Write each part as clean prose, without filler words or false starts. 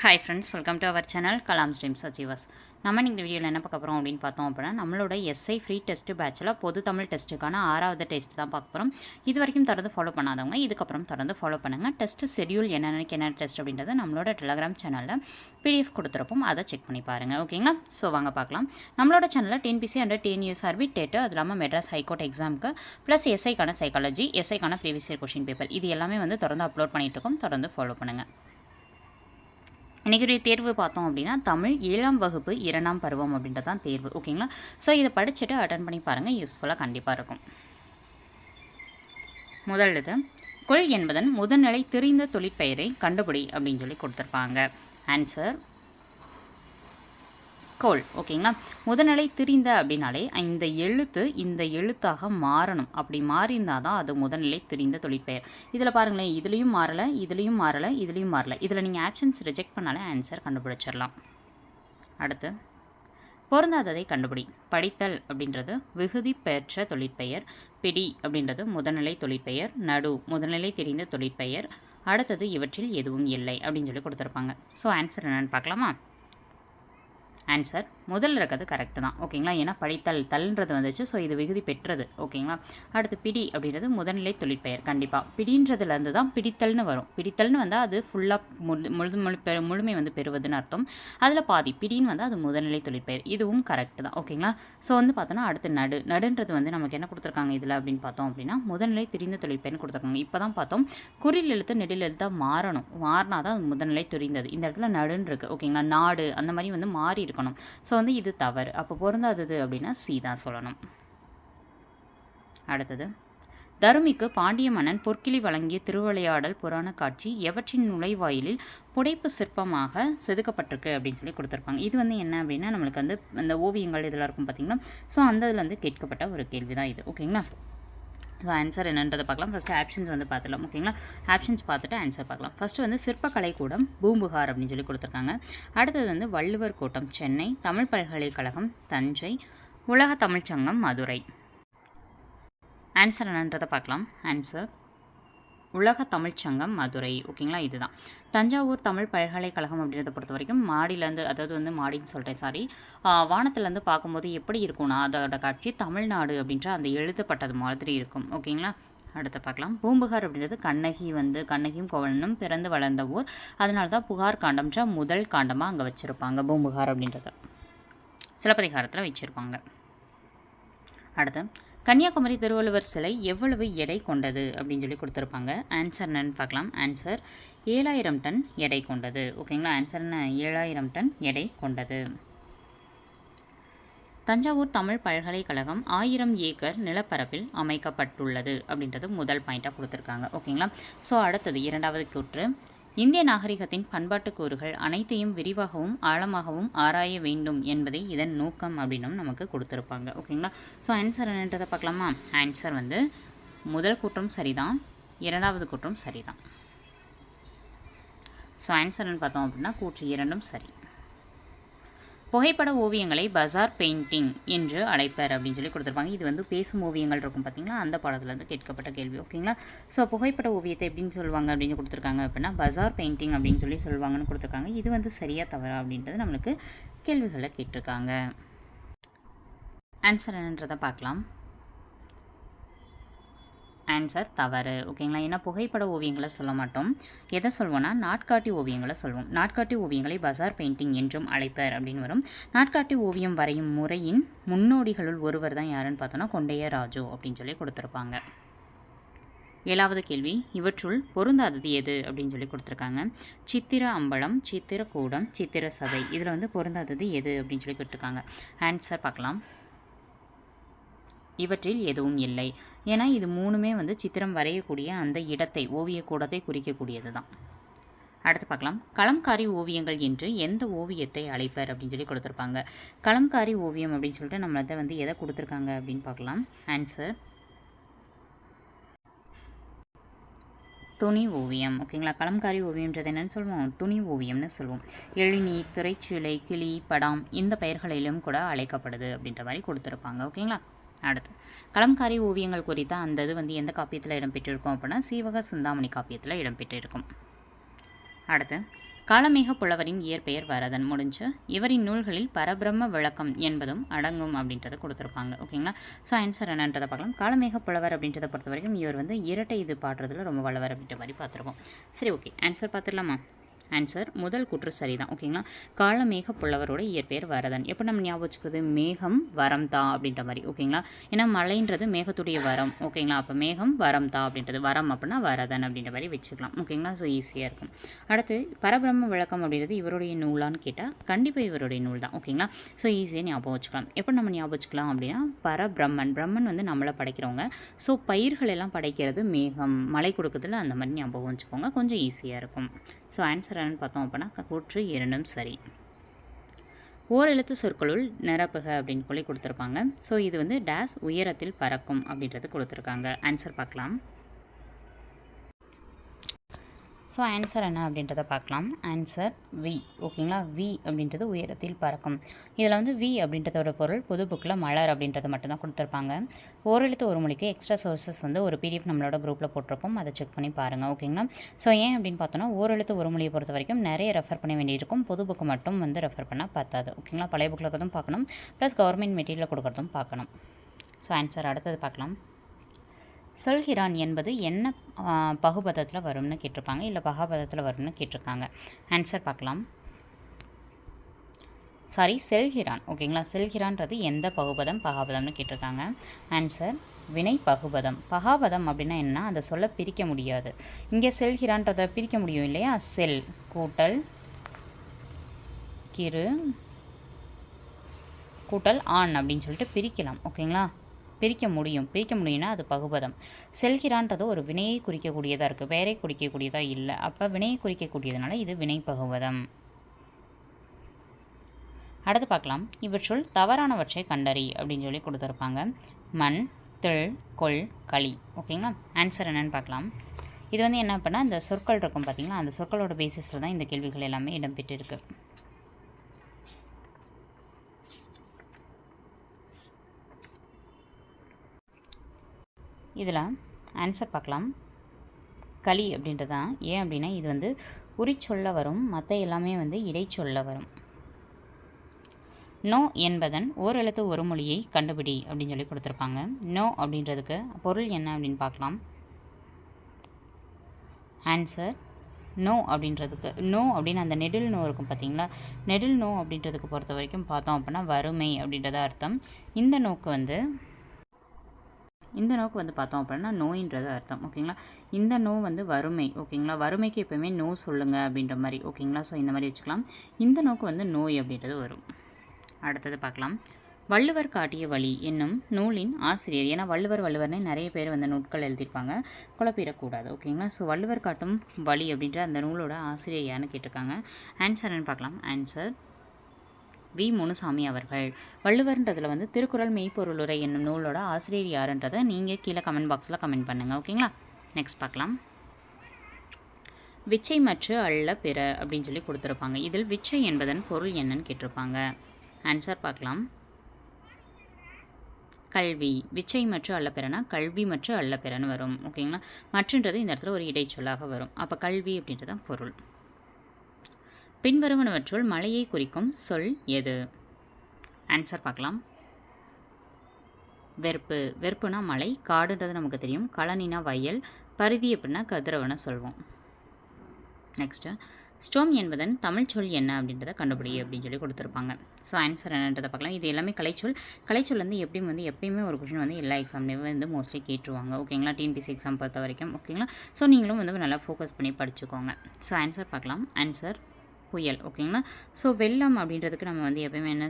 Hi friends, welcome to our channel Kalam's Dreams Achievers. நம்ம இந்த வீடியோவில் என்ன பார்க்க போகிறோம் அப்படின்னு பார்த்தோம் அப்படின்னா நம்மளோட எஸ்ஐ ஃப்ரீ டெஸ்ட் பேட்சில் பொது தமிழ் டெஸ்ட்டுக்கான 6வது டெஸ்ட் தான் பார்க்க போகிறோம். இது வரைக்கும் தொடர்ந்து ஃபாலோ பண்ணாதவங்க இதுக்கப்புறம் தொடர்ந்து ஃபாலோ பண்ணுங்கள். டெஸ்ட் ஷெடியூல் என்ன டெஸ்ட் அப்படின்றத நம்மளோட டெலகிராம் சேனலில் பிடிஎஃப் கொடுத்துருப்போம், அதை செக் பண்ணி பாருங்கள். ஓகேங்களா? ஸோ வாங்க பார்க்கலாம். நம்மளோட சேனலில் டிஎன்பிசி அண்ட் டிஎன்யூஎஸ்ஆர்பி டெட், அது இல்லாமல் மெட்ராஸ் ஹைகோர்ட் எக்ஸாமுக்கு ப்ளஸ் எஸ்ஐக்கான சைக்காலஜி, எஸ்ஐக்கான ப்ரீவியஸ் இயர் கொஷின் பேப்பர், இது எல்லாமே வந்து தொடர்ந்து அப்லோட் பண்ணிகிட்டு இருக்கோம். தொடர்ந்து ஃபாலோ பண்ணுங்கள். இன்றைக்கி தேர்வு பார்த்தோம் அப்படின்னா தமிழ் 7ஆம் வகுப்பு 2ஆம் பருவம் அப்படின்றது தான் தேர்வு. ஓகேங்களா? ஸோ இதை படிச்சுட்டு அட்டன் பண்ணி பாருங்கள், யூஸ்ஃபுல்லாக கண்டிப்பாக இருக்கும். முதல்து கொள் என்பதன் முதல்நிலை தெரிந்த தொழிற்பெயரை கண்டுபிடி அப்படின்னு சொல்லி கொடுத்துருப்பாங்க. ஆன்சர் கோள். ஓகேங்களா? முதல்நிலை தெரிந்த அப்படின்னாலே இந்த எழுத்தாக மாறணும். அப்படி மாறியிருந்தால் தான் அது முதல்நிலை தெரிந்த தொழிற்பெயர். இதில் பாருங்களேன், இதுலேயும் மாறலை, இதுலேயும் மாறலை, இதுலேயும் மாறலை. இதில் நீங்கள் ஆப்ஷன்ஸ் ரிஜெக்ட் பண்ணாலே ஆன்சர் கண்டுபிடிச்சிடலாம். அடுத்து பொருந்தாததை கண்டுபிடி. படித்தல் அப்படின்றது விகுதி பெற்ற தொழிற்பெயர், பிடி அப்படின்றது முதல்நிலை தொழிற்பெயர், நடு முதல்நிலை தெரிந்த தொழிற்பெயர், அடுத்தது இவற்றில் எதுவும் இல்லை அப்படின்னு சொல்லி கொடுத்துருப்பாங்க. ஸோ ஆன்சர் என்னென்னு பார்க்கலாமா? ஆன்சர் முதல்ல இருக்கிறது கரெக்டு தான். ஓகேங்களா? ஏன்னா படித்தல் தல்ன்றது வந்துச்சு, ஸோ இது விகுதி பெற்றது. ஓகேங்களா? அடுத்து பிடி அப்படின்றது முதல்நிலை தொழிற்பெயர். கண்டிப்பாக பிடின்றதுலேருந்து தான் பிடித்தல்னு வரும். பிடித்தல்னு வந்தால் அது ஃபுல்லாக முழுமை வந்து பெறுவதுன்னு அர்த்தம். அதில் பாதி பிடின்னு வந்தால் அது முதல்நிலை தொழிற்பெயர். இதுவும் கரெக்டு தான். ஓகேங்களா? ஸோ வந்து பார்த்தோன்னா அடுத்து நடுன்றது வந்து நமக்கு என்ன கொடுத்துருக்காங்க இதில் அப்படின்னு பார்த்தோம் அப்படின்னா முதல்நிலை தெரிந்த தொழிற்பெயர்னு கொடுத்துருக்காங்க. இப்போ தான் பார்த்தோம் குறில் எழுத்து நெடில் எழுத்தாக மாறணும், மாறினா தான் அது முதல்நிலை தெரிந்தது. இந்த இடத்துல நடுன்னு இருக்குது. ஓகேங்களா? நாடு அந்த மாதிரி வந்து மாறி இருக்கணும். ஸோ வந்து இது தவறு. அப்போ பொருந்தாதது அப்படின்னா சி தான் சொல்லணும். அடுத்தது தருமிக்கு பாண்டிய மன்னன் பொற்கிளி வழங்கிய திருவிளையாடல் புராண காட்சி எவற்றின் நுழைவாயிலில் புடைப்பு சிற்பமாக செதுக்கப்பட்டிருக்கு அப்படின்னு சொல்லி கொடுத்துருப்பாங்க. இது வந்து என்ன அப்படின்னா நம்மளுக்கு வந்து அந்த ஓவியங்கள் இதெல்லாம் இருக்கும் பார்த்தீங்கன்னா, ஸோ அந்த இதில் வந்து கேட்கப்பட்ட ஒரு கேள்வி தான் இது. ஓகேங்களா? ஸோ ஆன்சர் என்னன்றதை பார்க்கலாம். ஃபஸ்ட்டு ஆப்ஷன்ஸ் வந்து பார்த்துலாம். ஓகேங்களா? ஆப்ஷன்ஸ் பார்த்துட்டு ஆன்சர் பார்க்கலாம். ஃபஸ்ட்டு வந்து சிற்பக்கலை கூடம் பூம்புகார் அப்படின்னு சொல்லி கொடுத்துருக்காங்க. அடுத்தது வந்து வள்ளுவர் கோட்டம் சென்னை, தமிழ் பல்கலைக்கழகம் தஞ்சை, உலக தமிழ்ச்சங்கம் மதுரை. ஆன்சர் என்னன்றதை பார்க்கலாம். ஆன்சர் உலக தமிழ்ச்சங்கம் மதுரை. ஓகேங்களா? இதுதான். தஞ்சாவூர் தமிழ் பல்கலைக்கழகம் அப்படின்றத பொறுத்த வரைக்கும் மாடியிலேருந்து, அதாவது வந்து மாடின்னு சொல்கிறேன் வானத்துலேருந்து பார்க்கும்போது எப்படி இருக்கும்னா அதோட காட்சி தமிழ்நாடு அப்படின்ற அந்த எழுதப்பட்டது மாதிரி இருக்கும். ஓகேங்களா? அடுத்து பார்க்கலாம். பூம்புகார் அப்படின்றது கண்ணகியும் கோவலனும் பிறந்து வளர்ந்த ஊர். அதனால தான் புகார் காண்டம்ன்ற முதல் காண்டமாக அங்கே வச்சுருப்பாங்க. பூம்புகார் அப்படின்றத சிலப்பதிகாரத்தில் வச்சுருப்பாங்க. அடுத்து கன்னியாகுமரி திருவள்ளுவர் சிலை எவ்வளவு எடை கொண்டது அப்படின்னு சொல்லி கொடுத்துருப்பாங்க. ஆன்சர் என்னன்னு பார்க்கலாம். ஆன்சர் 7000 டன் எடை கொண்டது. ஓகேங்களா? ஆன்சர் என்ன? 7000 டன் எடை கொண்டது. தஞ்சாவூர் தமிழ் பல்கலைக்கழகம் 1000 ஏக்கர் நிலப்பரப்பில் அமைக்கப்பட்டுள்ளது அப்படின்றது முதல் பாயிண்ட்டாக கொடுத்துருக்காங்க. ஓகேங்களா? ஸோ அடுத்தது இரண்டாவது கூற்று, இந்திய நாகரிகத்தின் பண்பாட்டு கூறுகள் அனைத்தையும் விரிவாகவும் ஆழமாகவும் ஆராய வேண்டும் என்பதே இதன் நோக்கம் அப்படின்னும் நமக்கு கொடுத்துருப்பாங்க. ஓகேங்களா? ஸோ ஆன்சர் என்னன்றதை பார்க்கலாமா? ஆன்சர் வந்து முதல் கூற்றும் சரிதான், இரண்டாவது கூற்றும் சரிதான். ஸோ ஆன்சர்னு பார்த்தோம் அப்படின்னா கூற்று இரண்டும் சரி. புகைப்பட ஓவியங்களை பஜார் பெயிண்டிங் என்று அழைப்பர் அப்படின்னு சொல்லி கொடுத்துருப்பாங்க. இது வந்து பேசும் ஓவியங்கள் இருக்கும் பார்த்தீங்களா, அந்த பாடத்துலேருந்து கேட்கப்பட்ட கேள்வி. ஓகேங்களா? ஸோ புகைப்பட ஓவியத்தை எப்படின்னு சொல்லுவாங்க அப்படின்னு கொடுத்துருக்காங்க அப்படின்னா பஜார் பெயிண்டிங் அப்படின்னு சொல்லி சொல்லுவாங்கன்னு கொடுத்துருக்காங்க. இது வந்து சரியாக தவறா அப்படின்றது நம்மளுக்கு கேள்விகளை கேட்டிருக்காங்க. ஆன்சர் என்னன்றதை பார்க்கலாம். ஆன்சர் தவறு. ஓகேங்களா? ஏன்னா புகைப்பட ஓவியங்களை சொல்ல மாட்டோம். எதை சொல்வோம்னா நாட்காட்டி ஓவியங்களை சொல்வோம். நாட்காட்டி ஓவியங்களை பஜார் பெயிண்டிங் என்றும் அழைப்பர் அப்படின்னு வரும். நாட்காட்டி ஓவியம் வரையும் முறையின் முன்னோடிகளுள் ஒருவர் தான் யாருன்னு பார்த்தோன்னா கொண்டைய ராஜு அப்படின்னு சொல்லி கொடுத்துருப்பாங்க. 7வது கேள்வி, இவற்றுள் பொருந்தாதது எது அப்படின்னு சொல்லி கொடுத்துருக்காங்க. சித்திர அம்பலம், சித்திர கூடம், சித்திர சபை. இதில் வந்து பொருந்தாதது எது அப்படின்னு சொல்லி கொடுத்துருக்காங்க. ஆன்சர் பார்க்கலாம். இவற்றில் எதுவும் இல்லை. ஏன்னா இது மூணுமே வந்து சித்திரம் வரையக்கூடிய அந்த இடத்தை, ஓவிய கூடத்தை குறிக்கக்கூடியது தான். அடுத்து பார்க்கலாம். கலம்காரி ஓவியங்கள் என்று எந்த ஓவியத்தை அழைப்பர் அப்படின்னு சொல்லி கொடுத்துருப்பாங்க. கலம்காரி ஓவியம் அப்படின்னு சொல்லிட்டு நம்மளதை வந்து எதை கொடுத்துருக்காங்க அப்படின்னு பார்க்கலாம். ஆன்சர் துணி ஓவியம். ஓகேங்களா? கலம்காரி ஓவியம்ன்றது என்னென்னு சொல்லுவோம்? துணி ஓவியம்னு சொல்லுவோம். எழினி, திரைச்சீலை, கிளி, படாம் இந்த பெயர்களிலும் கூட அழைக்கப்படுது அப்படின்ற மாதிரி கொடுத்துருப்பாங்க. ஓகேங்களா? அடுத்து கலம்காரி ஓவியங்கள் குறித்த அந்த இது வந்து எந்த காப்பியத்தில் இடம்பெற்றிருக்கும் அப்படின்னா சீவக சிந்தாமணி காப்பியத்தில் இடம்பெற்றிருக்கும். அடுத்து காளமேக புலவரின் இயற்பெயர் வரதன். முடிஞ்சு. இவரின் நூல்களில் பரபிரம்ம விளக்கம் என்பதும் அடங்கும் அப்படின்றத கொடுத்துருப்பாங்க. ஓகேங்களா? ஸோ ஆன்சர் என்னன்றதை பார்க்கலாம். காளமேக புலவர் அப்படின்றத பொறுத்த வரைக்கும் இவர் வந்து இரட்டை இது பாடுறதுல ரொம்ப வல்லவர் அப்படின்ற மாதிரி பார்த்துருக்கோம். சரி, ஓகே, ஆன்சர் பார்த்துடலாமா? ஆன்சர் முதல் கூற்று சரிதான். ஓகேங்களா? காளமேக புலவரோட இயற்பெயர் வரதன். எப்போ நம்ம ஞாபகம் வச்சுக்கிறது? மேகம் வரம் தா அப்படின்ற மாதிரி. ஓகேங்களா? ஏன்னா மழைன்றது மேகத்துடைய வரம். ஓகேங்களா? அப்போ மேகம் வரம் தா அப்படின்றது வரம் அப்படின்னா வரதன் அப்படின்ற மாதிரி வச்சுக்கலாம். ஓகேங்களா? ஸோ ஈஸியாக இருக்கும். அடுத்து பரபிரம்ம விளக்கம் அப்படின்றது இவருடைய நூலான்னு கேட்டால் கண்டிப்பாக இவருடைய நூல் தான். ஓகேங்களா? ஸோ ஈஸியாக ஞாபகம் வச்சுக்கலாம். எப்போ நம்ம ஞாபகம் வச்சுக்கலாம் அப்படின்னா பரபிரம்மன், பிரம்மன் வந்து நம்மளை படைக்கிறவங்க. ஸோ பயிர்கள் எல்லாம் படைக்கிறது மேகம், மழை கொடுக்குறதுல அந்த மாதிரி ஞாபகம் வச்சுக்கோங்க. கொஞ்சம் ஈஸியாக இருக்கும். ஸோ ஆன்சர் என்னன்னு பார்த்தோம் அப்படின்னா கூற்று இரண்டும் சரி. ஓரெழுத்து சொற்களுள் நிரப்புக அப்படின்னு சொல்லி கொடுத்துருப்பாங்க. ஸோ இது வந்து டேஸ் உயரத்தில் பறக்கும் அப்படின்றது கொடுத்துருக்காங்க. ஆன்சர் பார்க்கலாம். ஸோ ஆன்சர் என்ன அப்படின்றத பார்க்கலாம். Answer we. ஓகேங்களா? வி அப்படின்றது உயரத்தில் பறக்கும். இதில் வந்து வி அப்படின்றதோட பொருள் புது புக்கில் மலர் அப்படின்றத மட்டும்தான் கொடுத்துருப்பாங்க. ஓரெழுத்து ஒரு மொழிக்கு எக்ஸ்ட்ரா சோர்சஸ் வந்து ஒரு பிடிஎஃப் நம்மளோட குரூப்பில் போட்டிருப்போம். அதை செக் பண்ணி பாருங்கள். ஓகேங்களா? ஸோ ஏன் அப்படின்னு பார்த்தோன்னா ஓரெழுத்து ஒரு மொழியை பொறுத்த வரைக்கும் நிறைய ரெஃபர் பண்ண வேண்டியிருக்கும். புது புக்கு மட்டும் வந்து ரெஃபர் பண்ணால் பத்தாது. ஓகேங்களா? பழைய புக்கில் இருக்கிறதும் பார்க்கணும், ப்ளஸ் கவர்மெண்ட் மெட்டீரியல் கொடுக்குறதும் பார்க்கணும். ஸோ ஆன்சர் அடுத்தது பார்க்கலாம். சொல்கிறான் என்பது என்ன பகுபதத்தில் வரும்னு கேட்டிருப்பாங்க, இல்லை பகாபதத்தில் வரும்னு கேட்டிருக்காங்க. ஆன்சர் பார்க்கலாம். சாரி, செல்கிறான். ஓகேங்களா? செல்கிறான்றது எந்த பகுபதம் பகாபதம்னு கேட்டிருக்காங்க. ஆன்சர் வினை பகுபதம். பகாபதம் அப்படின்னா என்ன? அதை சொல்ல பிரிக்க முடியாது. இங்கே செல்கிறான்றதை பிரிக்க முடியும் இல்லையா? செல் கூட்டல் கிரு கூட்டல் ஆண் அப்படின்னு சொல்லிட்டு பிரிக்கலாம். ஓகேங்களா? பிரிக்க முடியும்னா அது பகுபதம். செல்கிறான்றது ஒரு வினையை குறிக்கக்கூடியதாக இருக்குது, வேரை குறிக்கக்கூடியதாக இல்லை. அப்போ வினையை குறிக்கக்கூடியதுனால இது வினை பகுபதம். அடுத்து பார்க்கலாம். இவற்றுள் தவறானவற்றை கண்டறி அப்படின்னு சொல்லி கொடுத்துருப்பாங்க. மண், திள், கொள், களி. ஓகேங்களா? ஆன்சர் என்னன்னு பார்க்கலாம். இது வந்து என்ன பண்ணால் இந்த சொற்கள் இருக்கும் பார்த்தீங்களா, அந்த சொற்களோட பேசிஸில் தான் இந்த கேள்விகள் எல்லாமே இடம்பெற்றிருக்கு. இதில் ஆன்சர் பார்க்கலாம். களி அப்படின்றது தான். ஏன் அப்படின்னா இது வந்து உரிச்சொல்ல வரும், மற்ற எல்லாமே வந்து இடைச்சொல்ல வரும். நோ என்பதன் ஓரெழுத்து ஒரு மொழியை கண்டுபிடி அப்படின்னு சொல்லி கொடுத்துருப்பாங்க. நோ அப்படின்றதுக்கு பொருள் என்ன அப்படின்னு பார்க்கலாம். ஆன்சர் நோ அப்படின்றதுக்கு, நோ அப்படின்னு அந்த நெடில் நோ இருக்கும் பார்த்தீங்களா, நெடில் நோ அப்படின்றதுக்கு பொறுத்த வரைக்கும் பார்த்தோம் அப்படின்னா வறுமை அப்படின்றத அர்த்தம். இந்த நோக்கு வந்து பார்த்தோம் அப்படின்னா நோயின்றது அர்த்தம். ஓகேங்களா? இந்த நோ வந்து வறுமை. ஓகேங்களா? வறுமைக்கு எப்போயுமே நோ சொல்லுங்கள் அப்படின்ற மாதிரி. ஓகேங்களா? ஸோ இந்த மாதிரி வச்சுக்கலாம். இந்த நோக்கு வந்து நோய் அப்படின்றது வரும். அடுத்தது பார்க்கலாம். வள்ளுவர் காட்டிய வழி என்னும் நூலின் ஆசிரியர். ஏன்னா வள்ளுவர்னே நிறைய பேர் வந்து நூட்கள் எழுதியிருப்பாங்க, குழப்பிடக்கூடாது. ஓகேங்களா? ஸோ வள்ளுவர் காட்டும் வழி அப்படின்ற அந்த நூலோட ஆசிரியர் யாருன்னு கேட்டிருக்காங்க. ஆன்சர்னு பார்க்கலாம். Answer we. முனுசாமி அவர்கள். வள்ளுவர்ன்றதில் வந்து திருக்குறள் மெய்ப்பொருளுரை என்னும் நூலோட ஆசிரியர் யாருன்றதை நீங்கள் கீழே கமெண்ட் பாக்ஸில் கமெண்ட் பண்ணுங்கள். ஓகேங்களா? நெக்ஸ்ட் பார்க்கலாம். விச்சை மற்று அல்ல பிற அப்படின்னு சொல்லி கொடுத்துருப்பாங்க. இதில் விச்சை என்பதன் பொருள் என்னன்னு கேட்டிருப்பாங்க. ஆன்சர் பார்க்கலாம். கல்வி. விச்சை மற்று அல்ல பிறனா கல்வி மற்று அல்ல பிறன்னு வரும். ஓகேங்களா? மற்றுன்றது இந்த இடத்துல ஒரு இடைச்சொல்லாக வரும். அப்போ கல்வி அப்படின்றதான் பொருள். பின்வருவனவற்றுள் மலையை குறிக்கும் சொல் எது? ஆன்சர் பார்க்கலாம். வெறுப்பு. வெறுப்புனா மலை, காடுன்றது நமக்கு தெரியும், கழனினா வயல், பருதி அப்படின்னா கதிரவனை சொல்வோம். நெக்ஸ்ட்டு ஸ்டோம் என்பதன் தமிழ் சொல் என்ன அப்படின்றத கண்டுபிடி அப்படின்னு சொல்லி கொடுத்துருப்பாங்க. ஸோ ஆன்சர் என்னன்றதை பார்க்கலாம். இது எல்லாமே கலைச்சொல் வந்து எப்படியும் வந்து எப்பயுமே ஒரு கொஷின் வந்து எல்லா எக்ஸாம்லேயும் வந்து மோஸ்ட்லி கேட்டுருவாங்க. ஓகேங்களா? டிஎன்பிசி எக்ஸாம் பொறுத்த வரைக்கும். ஓகேங்களா? ஸோ நீங்களும் வந்து நல்லா ஃபோக்கஸ் பண்ணி படிச்சுக்கோங்க. ஸோ ஆன்சர் பார்க்கலாம். ஆன்சர் புயல். ஓகேங்களா? ஸோ வெள்ளம் அப்படின்றதுக்கு நம்ம வந்து எப்பவுமே என்ன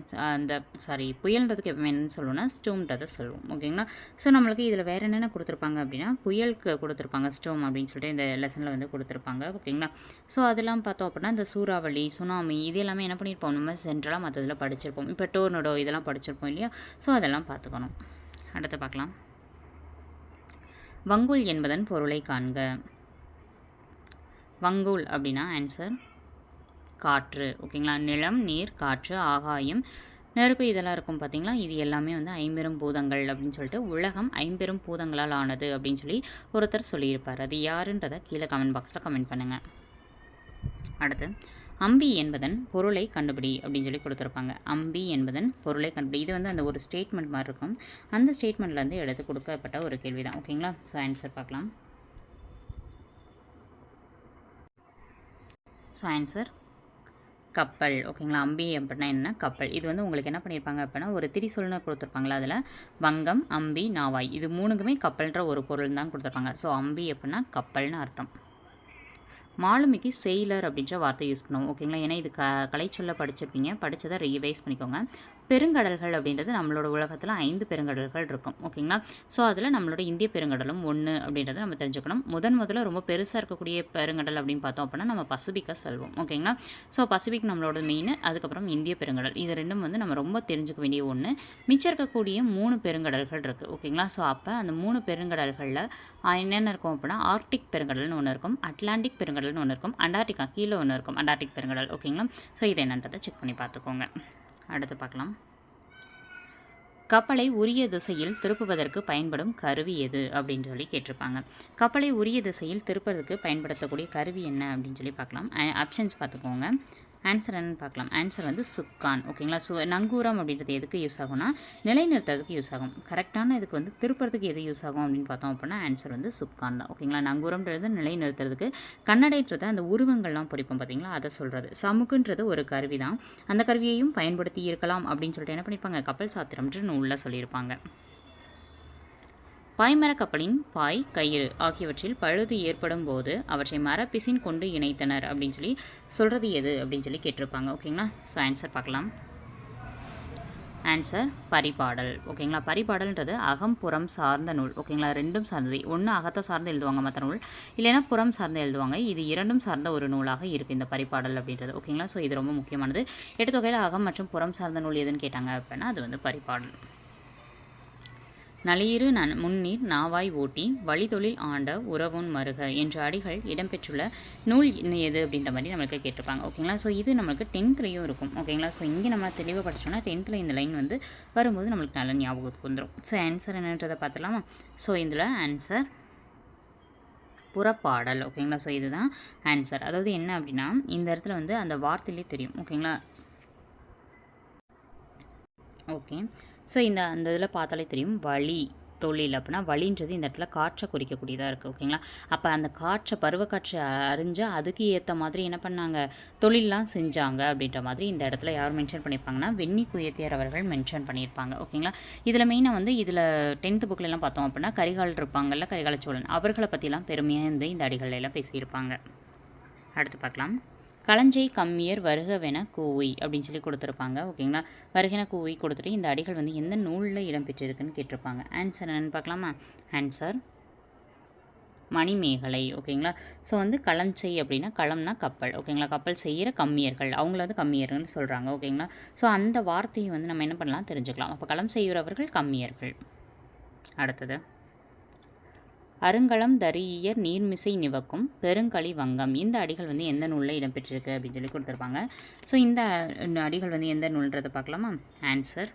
புயல்ன்றதுக்கு எப்பவுமே என்னன்னு சொல்லுவோம்னா ஸ்டோம்ன்றதை சொல்லுவோம். ஓகேங்களா? ஸோ நம்மளுக்கு இதில் வேறு என்னென்ன கொடுத்துருப்பாங்க அப்படின்னா புயலுக்கு கொடுத்துருப்பாங்க ஸ்டோம் அப்படின்னு சொல்லிட்டு இந்த லெசனில் வந்து கொடுத்துருப்பாங்க. ஓகேங்களா? ஸோ அதெல்லாம் பார்த்தோம் அப்படின்னா இந்த சூறாவளி, சுனாமி இது எல்லாமே என்ன பண்ணியிருப்போம், நம்ம சென்ட்ரலாக மற்றதில் படிச்சிருப்போம். இப்போ டோர்னடோ இதெல்லாம் படிச்சிருப்போம் இல்லையா? ஸோ அதெல்லாம் பார்த்துக்கணும். அடுத்து பார்க்கலாம். வங்கூல் என்பதன் பொருளை காண்க. வங்கூல் அப்படின்னா ஆன்சர் காற்று. ஓகேங்களா? நிலம், நீர், காற்று, ஆகாயம், நெருப்பு இதெல்லாம் இருக்கும் பார்த்தீங்களா, இது எல்லாமே வந்து ஐம்பெரும் பூதங்கள் அப்படின்னு சொல்லிட்டு உலகம் ஐம்பெரும் பூதங்களால் ஆனது அப்படின்னு சொல்லி ஒருத்தர் சொல்லியிருப்பார். அது யாருன்றதை கீழே கமெண்ட் பாக்ஸில் கமெண்ட் பண்ணுங்கள். அடுத்து அம்பி என்பதன் பொருளை கண்டுபிடி அப்படின்னு சொல்லி கொடுத்துருப்பாங்க. அம்பி என்பதன் பொருளை கண்டுபிடி. இது வந்து அந்த ஒரு ஸ்டேட்மெண்ட் மாதிரி இருக்கும். அந்த ஸ்டேட்மெண்ட்லேருந்து எடுத்து கொடுக்கப்பட்ட ஒரு கேள்வி தான். ஓகேங்களா? ஸோ ஆன்சர் பார்க்கலாம். ஸோ ஆன்சர் கப்பல். ஓகேங்களா? அம்பி அப்படின்னா என்ன? கப்பல். இது வந்து உங்களுக்கு என்ன பண்ணியிருப்பாங்க அப்படின்னா ஒரு திரிசொல்னு கொடுத்துருப்பாங்களா, அதில் வங்கம், அம்பி, நாவாய் இது மூணுக்குமே கப்பல்ன்ற ஒரு பொருள் தான் கொடுத்துருப்பாங்க. ஸோ அம்பி அப்படின்னா கப்பல்னு அர்த்தம். மாலுமிக்கு செயிலர் அப்படின்ற வார்த்தை யூஸ் பண்ணுவோம். ஓகேங்களா? ஏன்னா இது கலைச்சொல்ல படிச்சிருப்பீங்க, படித்ததை ரிவைஸ் பண்ணிக்கோங்க. பெருங்கடல்கள் அப்படின்றது நம்மளோட உலகத்தில் 5 பெருங்கடல்கள் இருக்கும். ஓகேங்களா? ஸோ அதில் நம்மளோட இந்திய பெருங்கடலும் ஒன்று அப்படின்றத நம்ம தெரிஞ்சுக்கணும். முதல்ல ரொம்ப பெருசாக இருக்கக்கூடிய பெருங்கடல் அப்படின்னு பார்த்தோம் அப்படின்னா நம்ம பசிபிக்கை சொல்வோம். ஓகேங்களா? ஸோ பசிபிக் நம்மளோட மெயின், அதுக்கப்புறம் இந்திய பெருங்கடல். இது ரெண்டும் வந்து நம்ம ரொம்ப தெரிஞ்சுக்க வேண்டிய ஒன்று. மிச்சம் இருக்கக்கூடிய 3 பெருங்கடல்கள் இருக்குது. ஓகேங்களா? ஸோ அப்போ அந்த 3 பெருங்கடல்களில் என்னென்ன இருக்கும் அப்படின்னா ஆர்க்டிக் பெருங்கடல்னு ஒன்று இருக்கும், அட்லாண்டிக் பெருங்கடல்னு ஒன்று இருக்கும், அண்டார்டிகா கீழே ஒன்று இருக்கும், அண்டார்டிக் பெருங்கடல். ஓகேங்களா? ஸோ இது என்னன்றதை செக் பண்ணி பார்த்துக்கோங்க. அடுத்து பார்க்கலாம். கப்பலை உரிய திசையில் திருப்புவதற்கு பயன்படும் கருவி எது அப்படின்னு சொல்லி கேட்டிருப்பாங்க. கப்பலை உரிய திசையில் திருப்புறதுக்கு பயன்படுத்தக்கூடிய கருவி என்ன அப்படின்னு சொல்லி பார்க்கலாம். ஆப்ஷன்ஸ் பார்த்துக்கோங்க. ஆன்சர் என்னன்னு பார்க்கலாம். ஆன்சர் வந்து சுக்கான். ஓகேங்களா? நங்கூரம் அப்படின்றது எதுக்கு யூஸ் ஆகும்னா நிலைநிறுத்துறதுக்கு யூஸ் ஆகும். கரெக்டான இதுக்கு வந்து திருப்புறதுக்கு எது யூஸ் ஆகும் அப்படின்னு பார்த்தோம் அப்படின்னா ஆன்சர் வந்து சுக்கான் தான். ஓகேங்களா? நங்கூரம்ன்றது நிலைநிறுத்துறதுக்கு, கண்ணடைன்றது அந்த உருவங்கள்லாம் பொறிப்போம் பார்த்தீங்களா, அதை சொல்கிறது. சமுக்குன்றது ஒரு கருவி தான். அந்த கருவியையும் பயன்படுத்தி இருக்கலாம் அப்படின்னு சொல்லிட்டு என்ன பண்ணியிருப்பாங்க, கப்பல் சாத்திரம்ன்ற நூலில் சொல்லியிருப்பாங்க. பாய்மரக் கப்பலின் பாய், கயிறு ஆகியவற்றில் பழுது ஏற்படும் போது அவற்றை மரப்பிசின் கொண்டு இணைத்தனர் அப்படின்னு சொல்லி சொல்கிறது எது அப்படின்னு சொல்லி கேட்டிருப்பாங்க. ஓகேங்களா? ஸோ ஆன்சர் பார்க்கலாம். ஆன்சர் பரிபாடல். ஓகேங்களா? பரிபாடல்ன்றது அகம் புறம் சார்ந்த நூல். ஓகேங்களா? ரெண்டும் சார்ந்தது. ஒன்று அகத்தை சார்ந்து எழுதுவாங்க மற்ற நூல், இல்லைன்னா புறம் சார்ந்து எழுதுவாங்க. இது இரண்டும் சார்ந்த ஒரு நூலாக இருக்குது இந்த பரிபாடல் அப்படின்றது. ஓகேங்களா? ஸோ இது ரொம்ப முக்கியமானது. எடுத்தொகையில் அகம் மற்றும் புறம் சார்ந்த நூல் எதுன்னு கேட்டாங்க அப்படின்னா அது வந்து பரிபாடல். நளியிரு முன்னீர் நாவாய் ஓட்டி வழிதொழில் ஆண்ட உறவுன் மருக என்ற அடிகள் இடம்பெற்றுள்ள நூல் எது அப்படின்ற மாதிரி நம்மளுக்கு கேட்டிருப்பாங்க. ஓகேங்களா? ஸோ இது நம்மளுக்கு 10th இருக்கும். ஓகேங்களா? ஸோ இங்கே நம்ம தெளிவாக படித்தோம்னா 10th இந்த லைன் வந்து வரும்போது நம்மளுக்கு நல்ல ஞாபகத்துக்கு வந்துடும். ஸோ ஆன்சர் என்னன்றதை பார்த்துலாமா? ஸோ இதில் ஆன்சர் புறப்பாடல். ஓகேங்களா? ஸோ இதுதான் ஆன்சர். அதாவது என்ன அப்படின்னா இந்த இடத்துல வந்து அந்த வார்த்தையிலே தெரியும். ஓகேங்களா? ஓகே. ஸோ அந்த இதில் பார்த்தாலே தெரியும் வழி தொழில் அப்படின்னா வழின்றது இந்த இடத்துல காற்றை குறிக்கக்கூடியதாக இருக்குது. ஓகேங்களா? அப்போ அந்த பருவக்காற்றை அறிஞ்சால் அதுக்கு ஏற்ற மாதிரி என்ன பண்ணாங்க, தொழிலெலாம் செஞ்சாங்க அப்படின்ற மாதிரி இந்த இடத்துல யார் மென்ஷன் பண்ணியிருப்பாங்கன்னா வெண்ணி குயத்தியார் அவர்கள் மென்ஷன் பண்ணியிருப்பாங்க. ஓகேங்களா? இதில் மெயினாக வந்து இதில் 10th புக்கிலலாம் பார்த்தோம் அப்படின்னா கரிகால் இருப்பாங்கல்ல, கரிகால சோழன் அவர்களை பற்றிலாம் பெருமையாக இந்த அடிகளெல்லாம் பேசியிருப்பாங்க. அடுத்து பார்க்கலாம். களஞ்சை கம்மியர் வருகவென கூவி அப்படின்னு சொல்லி கொடுத்துருப்பாங்க. ஓகேங்களா? வருகென கூவி கொடுத்துட்டு இந்த அடிகள் வந்து எந்த நூலில் இடம்பெற்றிருக்குன்னு கேட்டிருப்பாங்க. ஆன்சர் என்னென்னு பார்க்கலாமா? ஆன்சர் மணிமேகலை. ஓகேங்களா? ஸோ வந்து களஞ்சை அப்படின்னா களம்னா கப்பல். ஓகேங்களா? கப்பல் செய்கிற கம்மியர்கள், அவங்கள வந்து கம்மியர்கள்னு சொல்கிறாங்க. ஓகேங்களா? ஸோ அந்த வார்த்தையை வந்து நம்ம என்ன பண்ணலாம் தெரிஞ்சுக்கலாம். அப்போ களம் செய்கிறவர்கள் கம்மியர்கள். அடுத்தது அருங்கலம் தரியர் நீர்மிசை நிவக்கும் பெருங்களி வங்கம். இந்த அடிகள் வந்து எந்த நூலில் இடம்பெற்றிருக்கு அப்படின்னு சொல்லி கொடுத்துருப்பாங்க. ஸோ இந்த அடிகள் வந்து எந்த நூல்ன்றதை பார்க்கலாமா? ஆன்சர்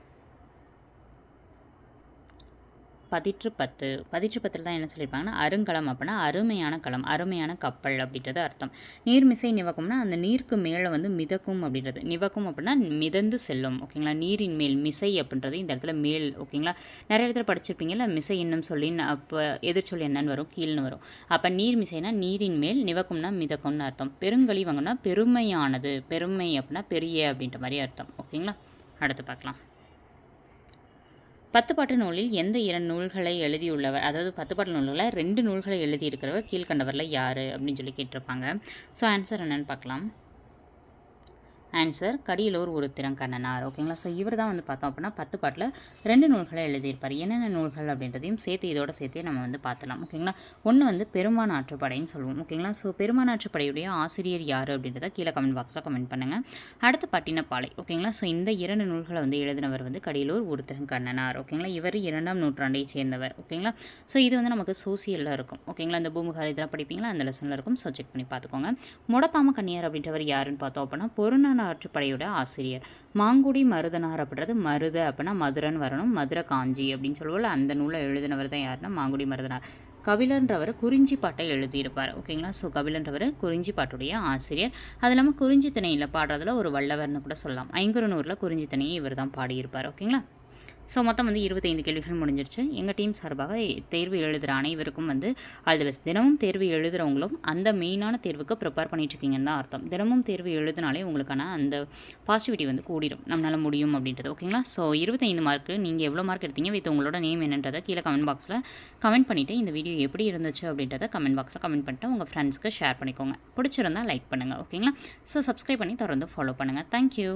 பதிற்று10 தான் என்ன சொல்லியிருப்பாங்கன்னா அருங்கலம் அப்படின்னா அருமையான களம், அருமையான கப்பல் அப்படின்றது அர்த்தம். நீர்மிசை நிவக்கும்னா அந்த நீருக்கு மேலே வந்து மிதக்கும் அப்படின்றது. நிவக்கும் அப்படின்னா மிதந்து செல்லும். ஓகேங்களா? நீரின் மேல் மிசை அப்படின்றது இந்த இடத்துல மேல். ஓகேங்களா? நிறைய இடத்துல படிச்சிருப்பீங்கல்ல மிசை என்னும் சொல்லின்னு, அப்போ எதிர்ச்சொல் என்னன்னு வரும், கீழ்னு வரும். அப்போ நீர் மிசைனா நீரின் மேல், நிவக்கும்னா மிதக்கும்னு அர்த்தம். பெருங்களி வாங்கினா பெருமையானது, பெருமை அப்படின்னா பெரிய அப்படின்ற மாதிரி அர்த்தம். ஓகேங்களா? அடுத்து பார்க்கலாம். 10 பாட்டு நூலில் எந்த 2 நூல்களை எழுதியுள்ளவர், அதாவது 10 பாட்டு நூல்களில் 2 நூல்களை எழுதியிருக்கிறவர் கீழ்கண்டவரில் யார் அப்படின்னு சொல்லி கேட்டிருப்பாங்க. ஸோ ஆன்சர் என்னென்னு பார்க்கலாம். ஆன்சர் கடியலூர் உருத்திரங்கண்ணனார். ஓகேங்களா? ஸோ இவர் தான் வந்து பார்த்தோம் அப்படின்னா 10 பாட்டில் 2 நூல்களை எழுதியிருப்பார். என்னென்ன நூல்கள் அப்படின்றதையும் இதோட சேர்த்தே நம்ம வந்து பார்த்துலாம். ஓகேங்களா? ஒன்று வந்து பெருமான் ஆற்றுப்படைன்னு சொல்லுவோம். ஓகேங்களா? ஸோ பெருமான் ஆற்றுப்படையுடைய ஆசிரியர் யார் அப்படின்றத கீழே கமெண்ட் பாக்ஸில் கமெண்ட் பண்ணுங்கள். அடுத்து பட்டினப்பாலை. ஓகேங்களா? ஸோ இந்த 2 நூல்களை வந்து எழுதினவர் வந்து கடியலூர் உருத்திரங்கண்ணனார். ஓகேங்களா? இவர் 2ஆம் நூற்றாண்டை சேர்ந்தவர். ஓகேங்களா? ஸோ இது வந்து நமக்கு சோசியலில் இருக்கும். ஓகேங்களா? இந்த பூமுகார் இதெல்லாம் படிப்பீங்களா, அந்த லெசனில் இருக்கும். ஸோ செக் பண்ணி பார்த்துக்கோங்க. முடத்தாம கண்ணியார் அப்படின்றவர் யாருன்னு பார்த்தோம் அப்படின்னா பொருநாள் ஆற்றுப்படையோட ஆசிரியர். மாங்குடி மருதனார் அப்படின்றது மருத அப்படின்னா மதுரன் வரணும், மதுரை காஞ்சி அப்படின்னு சொல்லுவோம்ல, அந்த நூலை எழுதினவர் தான் யாருன்னா மாங்குடி மருதனார். கபிலன்றவர் குறிஞ்சி பாட்டை எழுதியிருப்பார். ஓகேங்களா? ஸோ கபிலன்றவர் குறிஞ்சி பாட்டுடைய ஆசிரியர். அது இல்லாமல் குறிஞ்சி திணையில் பாடுறதுல ஒரு வல்லவர்னு கூட சொல்லலாம். ஐங்குறுநூறில் குறிஞ்சி திணையை இவர் தான் பாடியிருப்பார். ஓகேங்களா? ஸோ மொத்தம் 25 கேள்விகள் முடிஞ்சிருச்சு. எங்கள் டீம் சார்பாக தேர்வு எழுதுகிற அனைவருக்கும் ஆல் தி பெஸ்ட். தினமும் தேர்வு எழுதுகிறவங்களும் அந்த மெயினான தேர்வுக்கு ப்ரிப்பேர் பண்ணிட்டுருக்கீங்கன்னு தான் அர்த்தம். தினமும் தேர்வு எழுதினாலே உங்களுக்கான அந்த பாசிட்டிவிட்டி கூடிடும். நம்மளால் முடியும் அப்படின்றது. ஓகேங்களா? ஸோ 25 மார்க்கு நீங்கள் எவ்வளோ மார்க் எடுத்தீங்க வித் உங்களோட நேம் என்னன்றதை கீழே கமெண்ட் பாக்ஸில் கமெண்ட் பண்ணிவிட்டு இந்த வீடியோ எப்படி இருந்துச்சு அப்படின்றத கமெண்ட் பாக்ஸில் கமெண்ட் பண்ணிட்டு உங்கள் ஃப்ரெண்ட்ஸ்க்கு ஷேர் பண்ணிக்கோங்க. பிடிச்சிருந்தால் லைக் பண்ணுங்கள். ஓகேங்களா? ஸோ சப்ஸ்கிரைப் பண்ணி தொடர்ந்து ஃபாலோ பண்ணுங்கள். தேங்க்யூ.